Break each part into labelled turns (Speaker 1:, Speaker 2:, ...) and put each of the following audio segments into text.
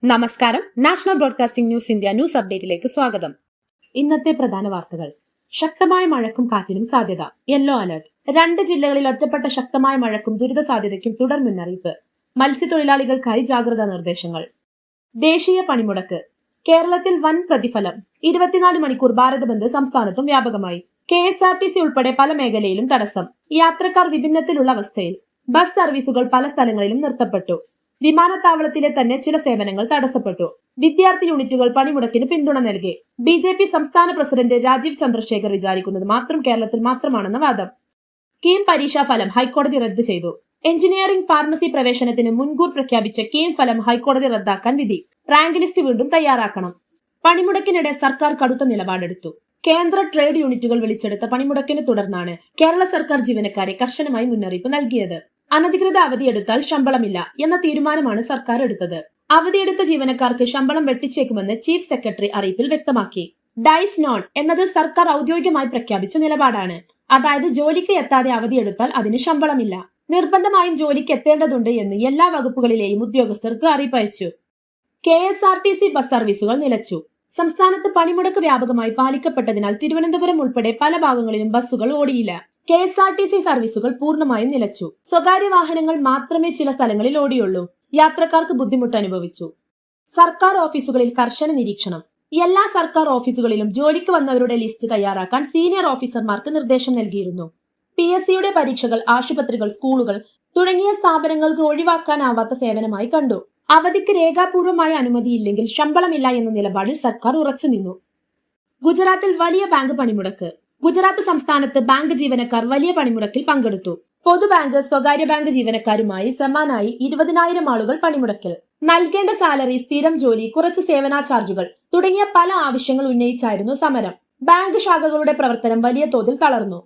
Speaker 1: നമസ്കാരം. National broadcasting news India news അപ്ഡേറ്റിലേക്ക് സ്വാഗതം. ഇന്നത്തെ പ്രധാന വാർത്തകൾ. ശക്തമായ മഴയ്ക്കും കാറ്റിനും സാധ്യത. Yellow alert. 2 ജില്ലകളിൽ ഒറ്റപ്പെട്ട ശക്തമായ മഴയ്ക്കും ദുരിത സാധ്യതയ്ക്കും തുടർ മുന്നറിയിപ്പ്. മത്സ്യത്തൊഴിലാളികൾക്കായി ജാഗ്രതാ നിർദ്ദേശങ്ങൾ. ദേശീയ പണിമുടക്ക്. കേരളത്തിൽ വൻ പ്രതിഫലം. 24 മണിക്കൂർ ഭാരത് ബന്ദ് സംസ്ഥാനത്തും വ്യാപകമായി. KSRTC ഉൾപ്പെടെ പല മേഖലയിലും തടസ്സം. യാത്രക്കാർ വിഭിന്നത്തിലുള്ള അവസ്ഥയിൽ. ബസ് സർവീസുകൾ പല സ്ഥലങ്ങളിലും നിർത്തപ്പെട്ടു. വിമാനത്താവളത്തിലെ തന്നെ ചില സേവനങ്ങൾ തടസ്സപ്പെട്ടു. വിദ്യാർത്ഥി യൂണിറ്റുകൾ പണിമുടക്കിന് പിന്തുണ നൽകി. BJP സംസ്ഥാന പ്രസിഡന്റ് രാജീവ് ചന്ദ്രശേഖർ വിചാരിക്കുന്നത് മാത്രം കേരളത്തിൽ മാത്രമാണെന്ന വാദം. കീം പരീക്ഷാ ഫലം ഹൈക്കോടതി റദ്ദ് ചെയ്തു. എഞ്ചിനീയറിംഗ് ഫാർമസി പ്രവേശനത്തിന് മുൻകൂർ പ്രഖ്യാപിച്ച കീം ഫലം ഹൈക്കോടതി റദ്ദാക്കാൻ വിധി. റാങ്ക് ലിസ്റ്റ് വീണ്ടും തയ്യാറാക്കണം. പണിമുടക്കിനിടെ സർക്കാർ കടുത്ത നിലപാടെടുത്തു. കേന്ദ്ര ട്രേഡ് യൂണിറ്റുകൾ വിളിച്ചെടുത്ത പണിമുടക്കിനെ തുടർന്നാണ് കേരള സർക്കാർ ജീവനക്കാരെ കർശനമായി മുന്നറിയിപ്പ് നൽകിയത്. അനധികൃത അവധിയെടുത്താൽ ശമ്പളമില്ല എന്ന തീരുമാനമാണ് സർക്കാർ എടുത്തത്. അവധിയെടുത്ത ജീവനക്കാർക്ക് ശമ്പളം വെട്ടിച്ചേക്കുമെന്ന് ചീഫ് സെക്രട്ടറി അറിയിപ്പിൽ വ്യക്തമാക്കി. ഡൈസ് നോൺ എന്നത് സർക്കാർ ഔദ്യോഗികമായി പ്രഖ്യാപിച്ച നിലപാടാണ്. അതായത് ജോലിക്ക് എത്താതെ അവധിയെടുത്താൽ അതിന് ശമ്പളമില്ല. നിർബന്ധമായും ജോലിക്ക് എത്തേണ്ടതുണ്ട് എന്ന് എല്ലാ വകുപ്പുകളിലെയും ഉദ്യോഗസ്ഥർക്ക് അറിയിപ്പയച്ചു. KSRTC ബസ് സർവീസുകൾ നിലച്ചു. സംസ്ഥാനത്ത് പണിമുടക്ക് വ്യാപകമായി പാലിക്കപ്പെട്ടതിനാൽ തിരുവനന്തപുരം ഉൾപ്പെടെ പല ഭാഗങ്ങളിലും ബസ്സുകൾ ഓടിയില്ല. KSRTC സർവീസുകൾ പൂർണ്ണമായും നിലച്ചു. സ്വകാര്യ വാഹനങ്ങൾ മാത്രമേ ചില സ്ഥലങ്ങളിൽ ഓടിയുള്ളൂ. യാത്രക്കാർക്ക് ബുദ്ധിമുട്ട് അനുഭവിച്ചു. സർക്കാർ ഓഫീസുകളിൽ കർശന നിരീക്ഷണം. എല്ലാ സർക്കാർ ഓഫീസുകളിലും ജോലിക്ക് വന്നവരുടെ ലിസ്റ്റ് തയ്യാറാക്കാൻ സീനിയർ ഓഫീസർമാർക്ക് നിർദ്ദേശം നൽകിയിരുന്നു. PSCയുടെ പരീക്ഷകൾ ആശുപത്രികൾ, സ്കൂളുകൾ തുടങ്ങിയ സ്ഥാപനങ്ങൾക്ക് ഒഴിവാക്കാനാവാത്ത സേവനമായി കണ്ടു. അവധിക്ക് രേഖാപൂർവമായ അനുമതിയില്ലെങ്കിൽ ശമ്പളമില്ല എന്ന നിലപാടിൽ സർക്കാർ ഉറച്ചുനിന്നു. ഗുജറാത്തിൽ വലിയ ബാങ്ക് പണിമുടക്ക്. ഗുജറാത്ത് സംസ്ഥാനത്ത് ബാങ്ക് ജീവനക്കാർ വലിയ പണിമുടക്കിൽ പങ്കെടുത്തു. പൊതുബാങ്ക്, സ്വകാര്യ ബാങ്ക് ജീവനക്കാരുമായി സമാനായി 20,000 ആളുകൾ പണിമുടക്കിൽ. നൽകേണ്ട സാലറി, സ്ഥിരം ജോലി, കുറച്ച് സേവനാ ചാർജുകൾ തുടങ്ങിയ പല ആവശ്യങ്ങൾ ഉന്നയിച്ചായിരുന്നു സമരം. ബാങ്ക് ശാഖകളുടെ പ്രവർത്തനം വലിയ തോതിൽ തളർന്നു.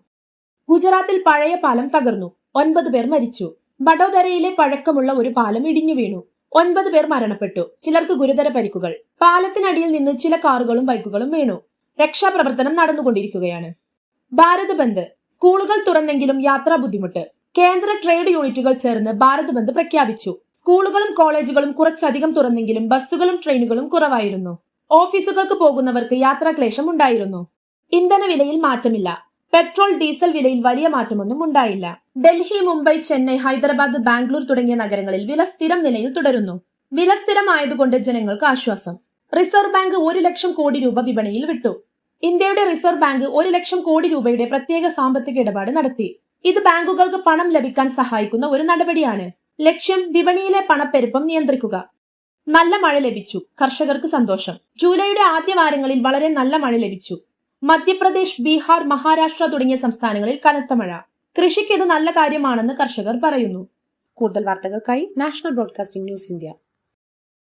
Speaker 1: ഗുജറാത്തിൽ പഴയ പാലം തകർന്നു. 9 പേർ മരിച്ചു. വഡോദരയിലെ പഴക്കമുള്ള ഒരു പാലം ഇടിഞ്ഞു വീണു. 9 പേർ മരണപ്പെട്ടു. ചിലർക്ക് ഗുരുതര പരിക്കുകൾ. പാലത്തിനടിയിൽ നിന്ന് ചില കാറുകളും ബൈക്കുകളും വീണു. രക്ഷാപ്രവർത്തനം നടന്നുകൊണ്ടിരിക്കുകയാണ്. ഭാരത് ബന്ദ്. സ്കൂളുകൾ തുറന്നെങ്കിലും യാത്രാ ബുദ്ധിമുട്ട്. കേന്ദ്ര ട്രേഡ് യൂണിറ്റുകൾ ചേർന്ന് ഭാരത് ബന്ദ് പ്രഖ്യാപിച്ചു. സ്കൂളുകളും കോളേജുകളും കുറച്ചധികം തുറന്നെങ്കിലും ബസ്സുകളും ട്രെയിനുകളും കുറവായിരുന്നു. ഓഫീസുകൾക്ക് പോകുന്നവർക്ക് യാത്രാക്ലേശം ഉണ്ടായിരുന്നു. ഇന്ധന വിലയിൽ മാറ്റമില്ല. പെട്രോൾ, ഡീസൽ വിലയിൽ വലിയ മാറ്റമൊന്നും ഉണ്ടായില്ല. ഡൽഹി, മുംബൈ, ചെന്നൈ, ഹൈദരാബാദ്, ബാംഗ്ലൂർ തുടങ്ങിയ നഗരങ്ങളിൽ വില സ്ഥിരം നിലയിൽ തുടരുന്നു. വില സ്ഥിരമായതുകൊണ്ട് ജനങ്ങൾക്ക് ആശ്വാസം. റിസർവ് ബാങ്ക് 1 ലക്ഷം കോടി രൂപ വിപണിയിൽ വിട്ടു. ഇന്ത്യയുടെ റിസർവ് ബാങ്ക് 1 ലക്ഷം കോടി രൂപയുടെ പ്രത്യേക സാമ്പത്തിക ഇടപാട് നടത്തി. ഇത് ബാങ്കുകൾക്ക് പണം ലഭിക്കാൻ സഹായിക്കുന്ന ഒരു നടപടിയാണ്. ലക്ഷ്യം വിപണിയിലെ പണപ്പെരുപ്പം നിയന്ത്രിക്കുക. നല്ല മഴ ലഭിച്ചു. കർഷകർക്ക് സന്തോഷം. ജൂലൈയുടെ ആദ്യ വാരങ്ങളിൽ വളരെ നല്ല മഴ ലഭിച്ചു. മധ്യപ്രദേശ്, ബീഹാർ, മഹാരാഷ്ട്ര തുടങ്ങിയ സംസ്ഥാനങ്ങളിൽ കനത്ത മഴ. കൃഷിക്ക് ഇത് നല്ല കാര്യമാണെന്ന് കർഷകർ പറയുന്നു. കൂടുതൽ വാർത്തകൾക്കായി നാഷണൽ ബ്രോഡ്കാസ്റ്റിംഗ് ന്യൂസ് ഇന്ത്യ.